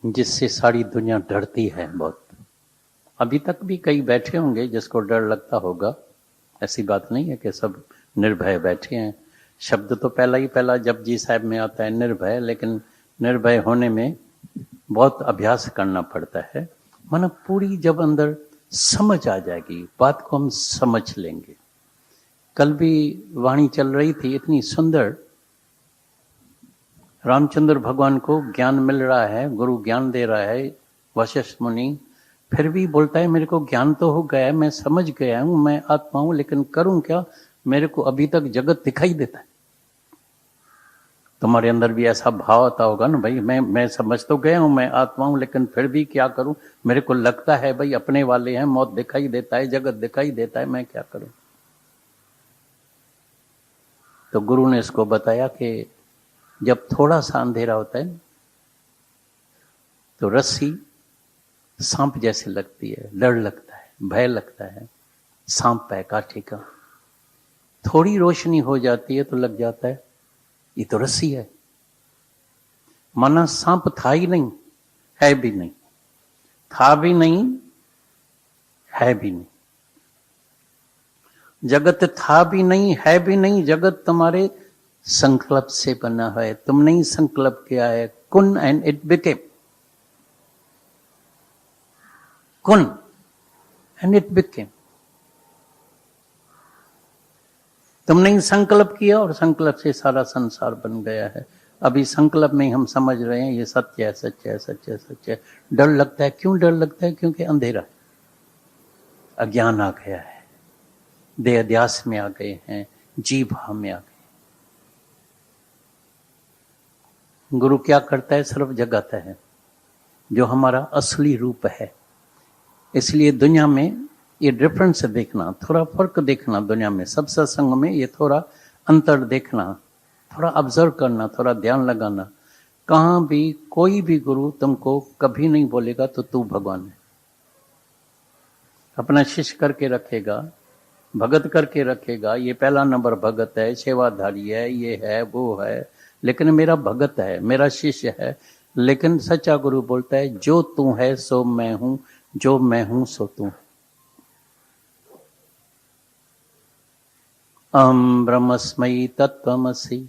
जिससे सारी दुनिया डरती है बहुत। अभी तक भी कई बैठे होंगे जिसको डर लगता होगा, ऐसी बात नहीं है कि सब निर्भय बैठे हैं। शब्द तो पहला ही पहला जपजी साहब में आता है निर्भय, लेकिन निर्भय होने में बहुत अभ्यास करना पड़ता है। माना पूरी जब अंदर समझ आ जाएगी, बात को हम समझ लेंगे। कल भी वाणी चल रही थी इतनी सुंदर, रामचंद्र भगवान को ज्ञान मिल रहा है, गुरु ज्ञान दे रहा है, वशिष्ठ मुनि, फिर भी बोलता है मेरे को ज्ञान तो हो गया है, मैं समझ गया हूं, मैं आत्मा हूं, लेकिन करूं क्या, मेरे को अभी तक जगत दिखाई देता है। तुम्हारे अंदर भी ऐसा भाव आता होगा ना, भाई मैं समझ तो गया हूं, मैं आत्मा हूं, लेकिन फिर भी क्या करूं, मेरे को लगता है भाई अपने वाले हैं, मौत दिखाई देता है, जगत दिखाई देता है, मैं क्या करूं। तो गुरु ने इसको बताया कि जब थोड़ा सा अंधेरा होता है तो रस्सी सांप जैसे लगती है, डर लगता है, भय लगता है, सांप है कांटे का। थोड़ी रोशनी हो जाती है तो लग जाता है ये तो रस्सी है। माना सांप था ही नहीं, है भी नहीं, था भी नहीं, है भी नहीं। जगत था भी नहीं, है भी नहीं, जगत तुम्हारे संकल्प से बना है। तुमने ही संकल्प किया है, कुन एंड इट बिकेम, कुन एंड इट बिकेम। तुमने ही संकल्प किया और संकल्प से सारा संसार बन गया है। अभी संकल्प में हम समझ रहे हैं ये सत्य है, सत्य है, सत्य है, सत्य है। डर लगता है, क्यों डर लगता है? क्योंकि अंधेरा, अज्ञान आ गया है, देह अध्यास में आ गए हैं, जीव भाव में आ गए। गुरु क्या करता है? सिर्फ जगाता है जो हमारा असली रूप है। इसलिए दुनिया में ये डिफरेंस देखना, थोड़ा फर्क देखना, दुनिया में सब सत्संग में ये थोड़ा अंतर देखना, थोड़ा ऑब्जर्व करना, थोड़ा ध्यान लगाना। कहाँ भी कोई भी गुरु तुमको कभी नहीं बोलेगा तो तू भगवान है। अपना शिष्य करके रखेगा, भगत करके रखेगा, ये पहला नंबर भगत है, सेवाधारी है, ये है, वो है, लेकिन मेरा भगत है, मेरा शिष्य है। लेकिन सच्चा गुरु बोलता है जो तू है सो मैं हूं, जो मैं हूं सो तू। अहम ब्रह्मस्मयी तत्त्वमसि,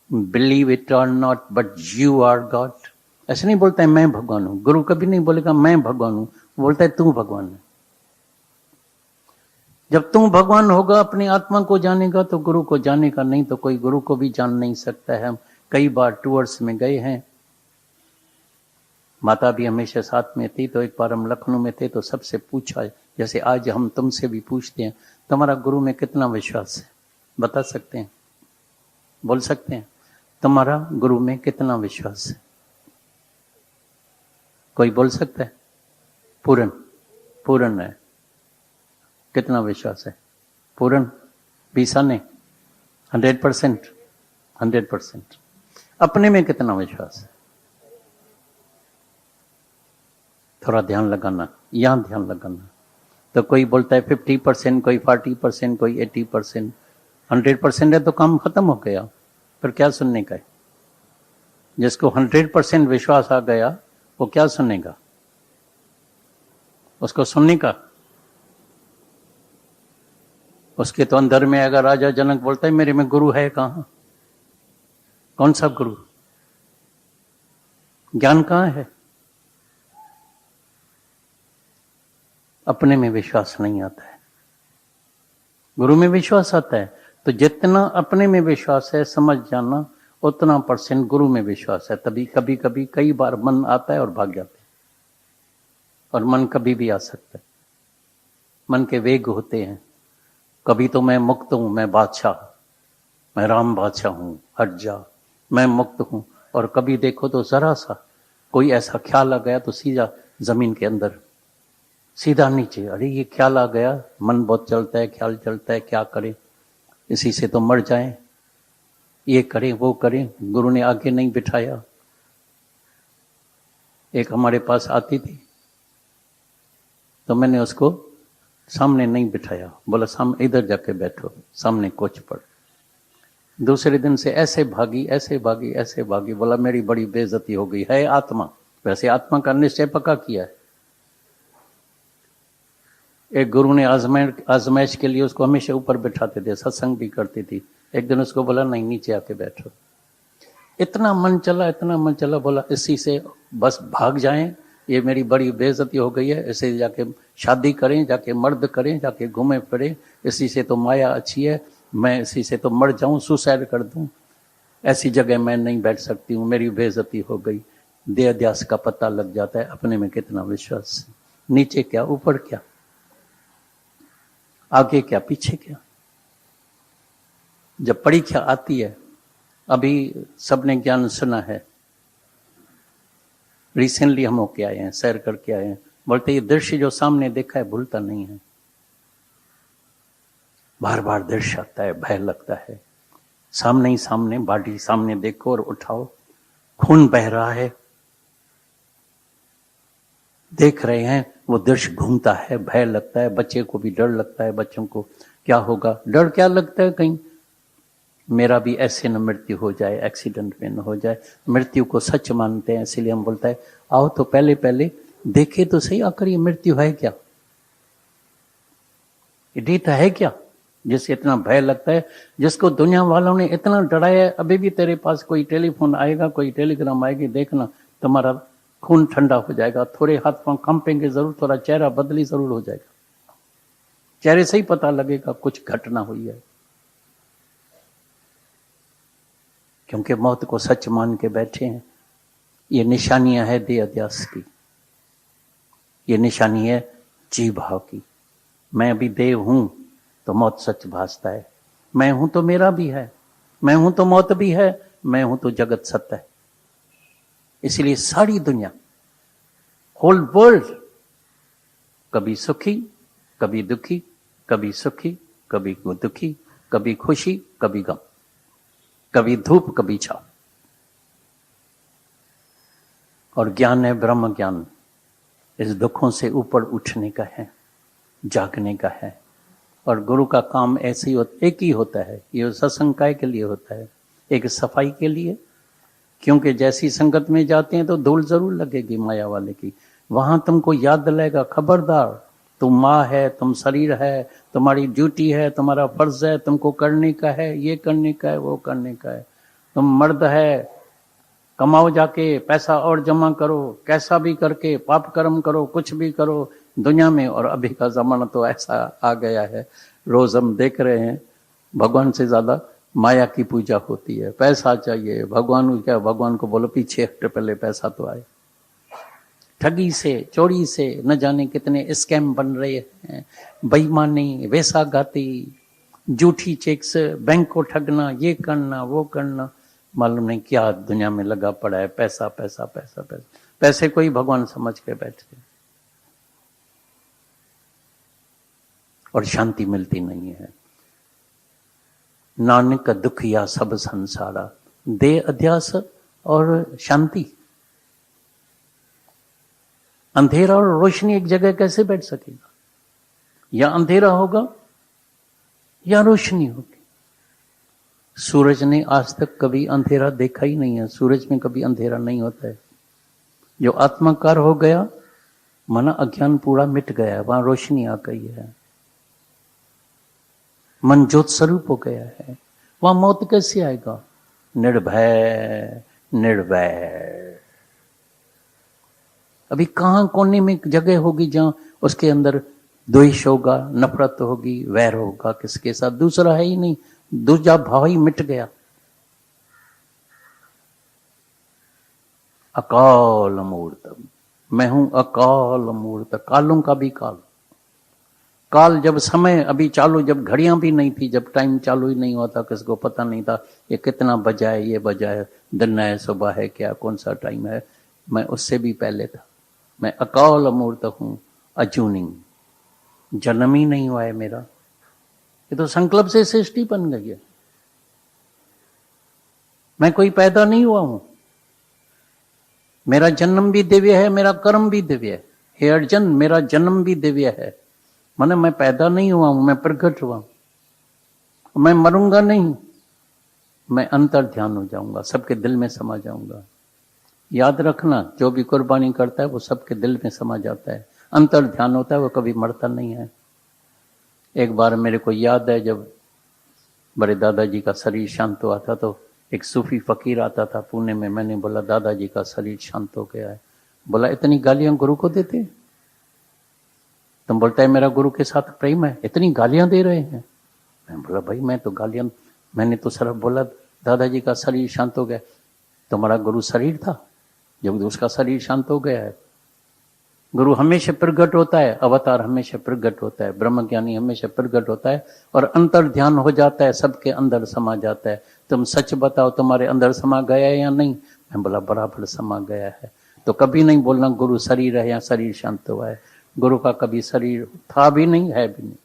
believe it or not but you are God. ऐसे नहीं बोलता है मैं भगवान हूं। गुरु कभी नहीं बोलेगा मैं भगवान हूं, बोलता है तू भगवान है। जब तू भगवान होगा, अपनी आत्मा को जानेगा, तो गुरु को जानेगा, नहीं तो कोई गुरु को भी जान नहीं सकता है। हम कई बार टूर्स में गए हैं, माता भी हमेशा साथ में थी। तो एक बार हम लखनऊ में थे तो सबसे पूछा, जैसे आज हम तुमसे भी पूछते हैं, तुम्हारा गुरु में कितना विश्वास है? बता सकते हैं? बोल सकते हैं? तुम्हारा गुरु में कितना विश्वास है? कोई बोल सकता है? पूर्ण, पूर्ण है। कितना विश्वास है? पूर्ण, बीसाने, 100%, 100%। अपने में कितना विश्वास है? थोड़ा ध्यान लगाना, यहां ध्यान लगाना। तो कोई बोलता है 50%, कोई 40%, कोई 80%। 100% है तो काम खत्म हो गया, फिर क्या सुनने का है? जिसको 100% विश्वास आ गया वो क्या सुनेगा? उसको सुनने का, उसके तो अंदर में अगर राजा जनक बोलता है मेरे में गुरु है कहां? कौन सा गुरु? ज्ञान कहां है? अपने में विश्वास नहीं आता है, गुरु में विश्वास आता है। तो जितना अपने में विश्वास है, समझ जाना, उतना % गुरु में विश्वास है। तभी कभी कभी कई बार मन आता है और भाग जाते हैं, और मन कभी भी आ सकता है। मन के वेग होते हैं। कभी तो मैं मुक्त हूं, मैं बादशाह, मैं राम बादशाह हूं, हट जा, मैं मुक्त हूं। और कभी देखो तो जरा सा कोई ऐसा ख्याल आ गया तो सीधा जमीन के अंदर, सीधा नीचे। अरे ये ख्याल आ गया, मन बहुत चलता है, ख्याल चलता है, क्या करें, इसी से तो मर जाएं, ये करें वो करें, गुरु ने आगे नहीं बिठाया। एक हमारे पास आती थी तो मैंने उसको सामने नहीं बिठाया, बोला सामने इधर जाके बैठो, सामने कोच पर। दूसरे दिन से ऐसे भागी, ऐसे भागी, ऐसे भागी, बोला मेरी बड़ी बेइज्जती हो गई है। आत्मा वैसे आत्मा का निश्चय पक्का किया है। एक गुरु ने आजमाइश के लिए उसको हमेशा ऊपर बिठाते थे, सत्संग भी करती थी। एक दिन उसको बोला नहीं, नीचे आके बैठो। इतना मन चला, बोला इसी से बस भाग जाएं, ये मेरी बड़ी बेइज्जती हो गई है, इसे जाके शादी करें, जाके मर्द करें, जाके घूमे फिरे, इसी से तो माया अच्छी है, मैं इसी से तो मर जाऊं, सुसाइड कर दूं, ऐसी जगह मैं नहीं बैठ सकती हूँ, मेरी बेइज्जती हो गई। देह अध्यास का पता लग जाता है अपने में कितना विश्वास, नीचे क्या ऊपर क्या, आगे क्या पीछे क्या। जब परीक्षा आती है, अभी सबने ज्ञान सुना है, रिसेंटली हम होके आए हैं, सैर करके आए हैं, बोलते ये दृश्य जो सामने देखा है भूलता नहीं है, बार बार दृश्य आता है, भय लगता है। सामने ही सामने, बाडी सामने देखो और उठाओ, खून बह रहा है, देख रहे हैं, वो दृश्य घूमता है, भय लगता है, बच्चे को भी डर लगता है, बच्चों को क्या होगा, डर क्या लगता है, कहीं मेरा भी ऐसे न मृत्यु हो जाए, एक्सीडेंट में न हो जाए। मृत्यु को सच मानते हैं, इसलिए हम बोलते हैं आओ तो पहले पहले देखे तो सही, आखिर ये मृत्यु है क्या, ये डेट है क्या, जिससे इतना भय लगता है, जिसको दुनिया वालों ने इतना डराया है। अभी भी तेरे पास कोई टेलीफोन आएगा, कोई टेलीग्राम आएगी, देखना तुम्हारा खून ठंडा हो जाएगा, थोड़े हाथ पांव कंपेंगे जरूर, थोड़ा चेहरा बदली जरूर हो जाएगा, चेहरे से ही पता लगेगा कुछ घटना हुई है। क्योंकि मौत को सच मान के बैठे हैं। ये निशानियां है देह अध्यास की, ये निशानी है जीव भाव की। मैं अभी देव हूं तो मौत सच भासता है, मैं हूं तो मेरा भी है, मैं हूं तो मौत भी है, मैं हूं तो जगत सत्य है। इसलिए सारी दुनिया, होल वर्ल्ड, कभी सुखी कभी दुखी, कभी सुखी कभी दुखी, कभी खुशी कभी गम, कभी धूप कभी छाव। और ज्ञान है ब्रह्म ज्ञान, इस दुखों से ऊपर उठने का है, जागने का है। और गुरु का काम ऐसे ही एक ही होता है, ये सत्संग काय के लिए होता है, एक सफाई के लिए। क्योंकि जैसी संगत में जाते हैं तो धूल जरूर लगेगी माया वाले की, वहां तुमको याद दिलाएगा खबरदार, तुम माँ है, तुम शरीर है, तुम्हारी ड्यूटी है, तुम्हारा फर्ज है, तुमको करने का है, ये करने का है, वो करने का है। तुम मर्द है, कमाओ जाके पैसा और जमा करो, कैसा भी करके पाप कर्म करो, कुछ भी करो दुनिया में। और अभी का जमाना तो ऐसा आ गया है, रोज हम देख रहे हैं, भगवान से ज्यादा माया की पूजा होती है। पैसा चाहिए, भगवान को क्या, भगवान को बोलो पीछे हट, पहले पैसा तो आए। ठगी से, चोरी से न जाने कितने स्कैम बन रहे हैं, बेईमानी, वेसागाती, झूठी चेक्स, बैंक को ठगना, ये करना वो करना, मालूम नहीं क्या दुनिया में लगा पड़ा है। पैसा पैसा पैसा पैसा, पैसे को ही भगवान समझ के बैठे और शांति मिलती नहीं है। नानक दुखिया सब संसारा, देह अध्यास और शांति, अंधेरा और रोशनी एक जगह कैसे बैठ सकेगा? या अंधेरा होगा या रोशनी होगी। सूरज ने आज तक कभी अंधेरा देखा ही नहीं है, सूरज में कभी अंधेरा नहीं होता है। जो आत्माकार हो गया माना अज्ञान पूरा मिट गया है, वहां रोशनी आ गई है, मन ज्योत स्वरूप हो गया है, वहां मौत कैसे आएगा? निर्भय निर्वैर। अभी कहां कोने में जगह होगी जहां उसके अंदर द्वेष होगा, नफरत होगी, वैर होगा किसके साथ? दूसरा है ही नहीं, दूसरा भाव ही मिट गया। अकाल मूर्त, मैं हूं अकाल मूर्त, कालों का भी काल। काल जब समय अभी चालू, जब घड़ियां भी नहीं थी, जब टाइम चालू ही नहीं हुआ था, किसको पता नहीं था ये कितना बजा है, ये बजा है, दिन है, सुबह है, क्या कौन सा टाइम है, मैं उससे भी पहले था। मैं अकाल मूर्त हूं, अजूनी, जन्म ही नहीं हुआ है मेरा, ये तो संकल्प से सृष्टि बन गई है। मैं कोई पैदा नहीं हुआ हूं, मेरा जन्म भी दिव्य है, मेरा कर्म भी दिव्य है। हे अर्जुन, मेरा जन्म भी दिव्य है, माने मैं पैदा नहीं हुआ हूं, मैं प्रकट हुआ हूं। मैं मरूंगा नहीं, मैं अंतर ध्यान हो जाऊंगा, सबके दिल में समा जाऊंगा। याद रखना, जो भी कुर्बानी करता है वो सबके दिल में समा जाता है, अंतर ध्यान होता है, वो कभी मरता नहीं है। एक बार मेरे को याद है, जब बड़े दादाजी का शरीर शांत हुआ था तो एक सूफी फकीर आता था पुणे में। मैंने बोला दादाजी का शरीर शांत हो गया है। बोला इतनी गालियां गुरु को देते? तुम बोलता है मेरा गुरु के साथ प्रेम है, इतनी गालियां दे रहे हैं। मैं बोला भाई मैं तो गालियां, मैंने तो सिर्फ बोला दादाजी का शरीर शांत हो गया। तुम्हारा गुरु शरीर था, जब उसका शरीर शांत हो गया है। गुरु हमेशा प्रगट होता है, अवतार हमेशा प्रगट होता है, ब्रह्म ज्ञानी हमेशा प्रगट होता है और अंतर ध्यान हो जाता है, सबके अंदर समा जाता है। तुम सच बताओ तुम्हारे अंदर समा गया है या नहीं? मैं बोला बराबर समा गया है। तो कभी नहीं बोलना गुरु शरीर है या शरीर शांत हुआ है। गुरु का कभी शरीर था भी नहीं, है भी नहीं।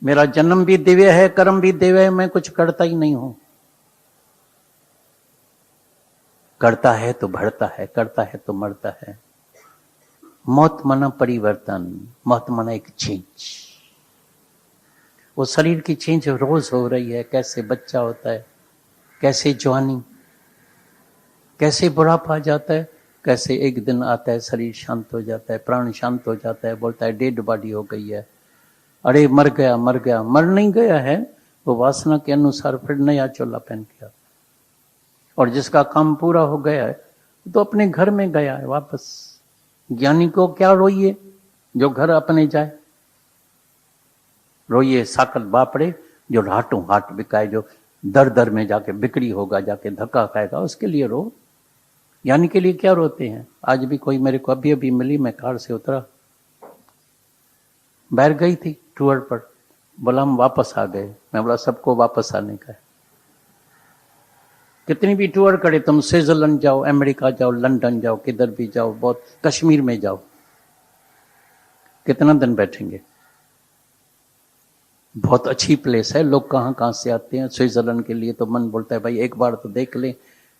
मेरा जन्म भी दिव्य है, कर्म भी दिव्य है, मैं कुछ करता ही नहीं हूं। करता है तो बढ़ता है, करता है तो मरता है। मौत माना परिवर्तन, मौत माना एक चेंज। वो शरीर की चेंज रोज हो रही है। कैसे बच्चा होता है, कैसे जवानी, कैसे बुढ़ापा आ जाता है, कैसे एक दिन आता है शरीर शांत हो जाता है, प्राण शांत हो जाता है, बोलता है डेड बॉडी हो गई है। अरे मर गया, मर गया, मर नहीं गया है, वो वासना के अनुसार फिर नया चोला पहन गया। और जिसका काम पूरा हो गया है तो अपने घर में गया है वापस। ज्ञानी को क्या रोइए जो घर अपने जाए, रोइए साकल बापड़े जो हाटों हाट बिकाए, जो दर दर में जाके बिक्री होगा, जाके धक्का खाएगा, उसके लिए रो। ज्ञानी के लिए क्या रोते हैं? आज भी कोई मेरे को अभी अभी मिली, मैं कार से उतरा, बैठ गई थी टूर पर, बोला हम वापस आ गए। मैं बोला सबको वापस आने का है। कितनी भी टूर करे, तुम स्विट्जरलैंड जाओ, अमेरिका जाओ, लंदन जाओ, किधर भी जाओ, बहुत कश्मीर में जाओ, कितना दिन बैठेंगे? बहुत अच्छी प्लेस है, लोग कहाँ कहाँ से आते हैं स्विट्जरलैंड के लिए। तो मन बोलता है भाई एक बार तो देख ले।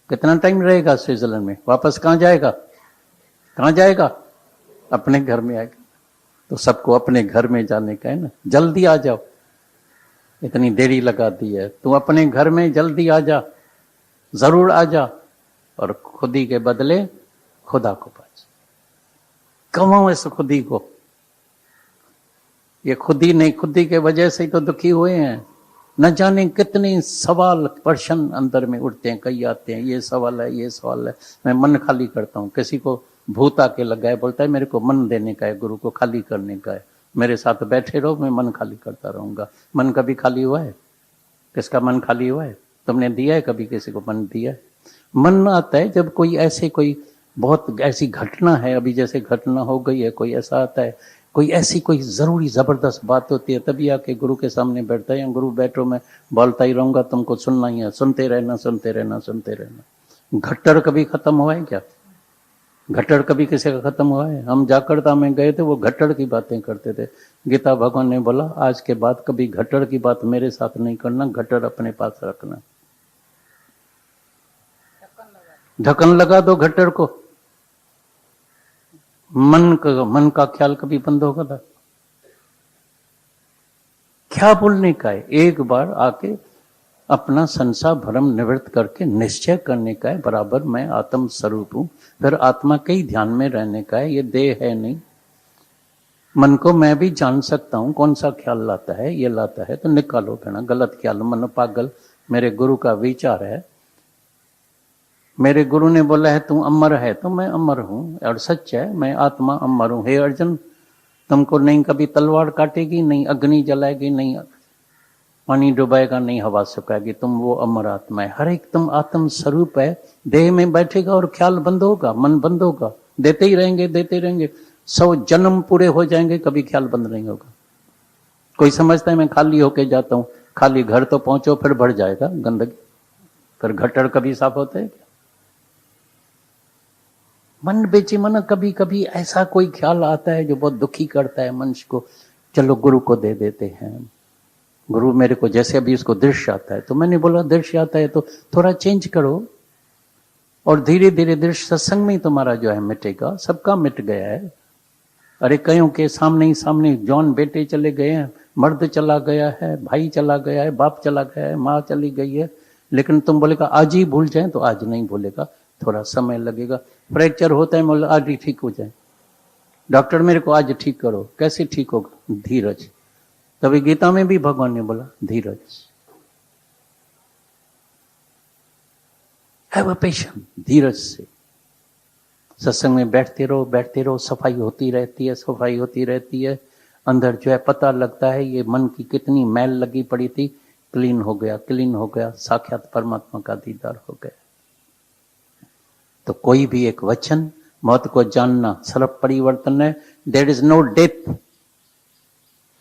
कितना टाइम रहेगा स्विट्जरलैंड में? वापस कहाँ जाएगा? कहाँ जाएगा? अपने घर में आएगा। तो सबको अपने घर में जाने का है ना, जल्दी आ जाओ। इतनी देरी लगा दी है, तू अपने घर में जल्दी आ जा, जरूर आ जा, और खुदी के बदले खुदा को पास। कमाओ इस खुदी को। ये खुदी नहीं, खुदी के वजह से ही तो दुखी हुए हैं। न जाने कितने सवाल प्रश्न अंदर में उठते हैं, कई आते हैं, ये सवाल है, ये सवाल है। मैं मन खाली करता हूँ। किसी को भूत आके लगा है, बोलता है मेरे को मन देने का है, गुरु को खाली करने का है, मेरे साथ बैठे रहो, मैं मन खाली करता रहूंगा। मन कभी खाली हुआ है? किसका मन खाली हुआ है? तुमने दिया है कभी किसी को मन दिया है? मन आता है जब कोई ऐसे, कोई बहुत ऐसी घटना है, अभी जैसे घटना हो गई है, कोई ऐसा आता है, कोई ऐसी कोई जरूरी जबरदस्त बात होती है, तभी आके गुरु के सामने बैठता है। गुरु बैठो, मैं बोलता ही रहूंगा, तुमको सुनना ही है, सुनते रहना, सुनते रहना, सुनते रहना। घट्टर कभी खत्म हुआ है क्या? घट्टर कभी किसी का खत्म हुआ है? हम जाकरता में गए थे, वो घट्टर की बातें करते थे। गीता भगवान ने बोला आज के बाद कभी घट्टर की बात मेरे साथ नहीं करना, घट्टर अपने पास रखना। ढक्कन लगा दो घट्टर को। मन का ख्याल कभी बंद होगा था? क्या बोलने का है? एक बार आके अपना संसार भ्रम निवृत्त करके निश्चय करने का है, बराबर मैं आत्म स्वरूप हूं। फिर आत्मा के ही ध्यान में रहने का है, ये देह है नहीं। मन को मैं भी जान सकता हूं कौन सा ख्याल लाता है, ये लाता है तो निकालो कहना, गलत ख्याल, मन पागल। मेरे गुरु का विचार है, मेरे गुरु ने बोला है तू अमर है, तो मैं अमर हूं, और सच है, मैं आत्मा अमर हूं। हे अर्जुन, तुमको नहीं कभी तलवार काटेगी, नहीं अग्नि जलाएगी, नहीं पानी डुबाएगा, नहीं हवा सुखाएगी, तुम वो अमर आत्मा है। हर एक तुम आत्म स्वरूप है। देह में बैठेगा और ख्याल बंद होगा, मन बंद होगा, देते ही रहेंगे, देते रहेंगे। 100 जन्म पूरे हो जाएंगे, कभी ख्याल बंद नहीं होगा। कोई समझता है मैं खाली होके जाता हूं, खाली घर तो पहुंचो फिर बढ़ जाएगा गंदगी, फिर घट्टर कभी साफ होता है क्या? मन बेचे मना, कभी कभी ऐसा कोई ख्याल आता है जो बहुत दुखी करता है मनुष्य को, चलो गुरु को दे देते हैं। गुरु मेरे को, जैसे अभी उसको दृश्य आता है, तो मैंने बोला दृश्य आता है तो थोड़ा चेंज करो, और धीरे धीरे दृश्य सत्संग में ही तुम्हारा जो है मिटेगा। सबका मिट गया है। अरे कईयों के सामने ही सामने जौन बेटे चले गए हैं, मर्द चला गया है, भाई चला गया है, बाप चला गया है, माँ चली गई है, लेकिन तुम बोलेगा आज ही भूल जाए तो आज नहीं भूलेगा। थोड़ा समय लगेगा। फ्रैक्चर होता है, मतलब आज ही ठीक हो जाए। डॉक्टर मेरे को आज ठीक करो, कैसे ठीक होगा? धीरज। तभी गीता में भी भगवान ने बोला धीरज, हैव अ पेशेंस, धीरज से। सत्संग में बैठते रहो, सफाई होती रहती है, सफाई होती रहती है। अंदर जो है पता लगता है ये मन की कितनी मैल लगी पड़ी थी, क्लीन हो गया, क्लीन हो गया, साक्षात परमात्मा का दीदार हो गया। तो कोई भी एक वचन, मौत को जानना सर्व परिवर्तन है। There is no death.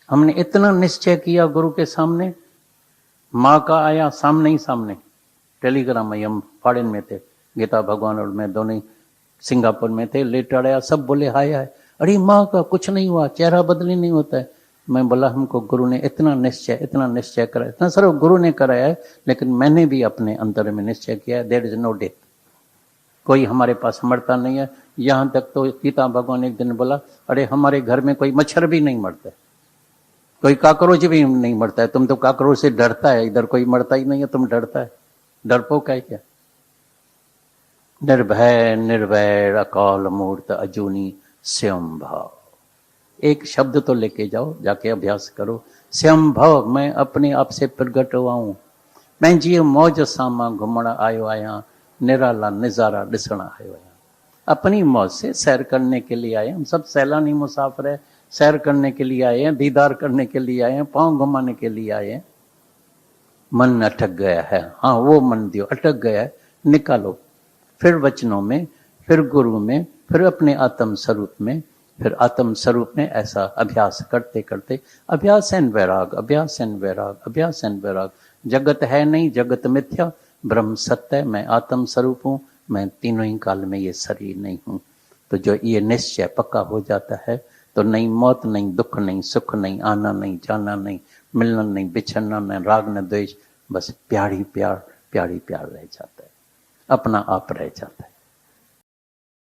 हमने इतना निश्चय किया गुरु के सामने, माँ का आया सामने ही सामने टेलीग्राम में, हम फॉरेन में थे, गीता भगवान और मैं दोनों सिंगापुर में थे, लेटर आया, सब बोले हाय हाय, अरे माँ का कुछ नहीं हुआ, चेहरा बदली नहीं होता है। मैं बोला हमको गुरु ने इतना निश्चय कराया, इतना सिर्फ गुरु ने कराया है, लेकिन मैंने भी अपने अंतर में निश्चय किया है, देयर इज नो डेथ। कोई हमारे पास मरता नहीं है। यहाँ तक तो गीता भगवान एक दिन बोला, अरे हमारे घर में कोई मच्छर भी नहीं मरता है, कोई काकरोच भी नहीं मरता है। तुम तो काकरोच से डरता है, इधर कोई मरता ही नहीं है, तुम डरता है, डरपोक है क्या? निर्भय निर्वैर अकाल मूर्त अजूनी स्वयं भाव। एक शब्द तो लेके जाओ, जाके अभ्यास करो। स्वयं भाव, मैं अपने आप से प्रगट हुआ हूं, मैं जी मौज सामा घुमण आयो आया, निराला निजारा दिसण आयो आया। अपनी मौज से सैर करने के लिए आए, हम सब सैलानी मुसाफिर है, सैर करने के लिए आए हैं, दीदार करने के लिए आए हैं, पांव घुमाने के लिए आए हैं। मन अटक गया है, हाँ वो मन दियो अटक गया है, निकालो। फिर वचनों में, फिर गुरु में, फिर अपने आत्म स्वरूप में, फिर आत्म स्वरूप में ऐसा अभ्यास करते करते, अभ्यास एंड वैराग, अभ्यास एंड वैराग, अभ्यास एंड वैराग। जगत है नहीं, जगत मिथ्या, ब्रह्म सत्य है, मैं आत्म स्वरूप हूँ, मैं तीनों ही काल में ये शरीर नहीं हूँ। तो जो ये निश्चय पक्का हो जाता है, तो नहीं मौत, नहीं दुख, नहीं सुख, नहीं आना नहीं जाना, नहीं मिलना, नहीं बिछड़ना, नहीं राग न द्वेष, बस प्यार ही प्यार, प्यार ही प्यार रह जाता है, अपना आप रह जाता है।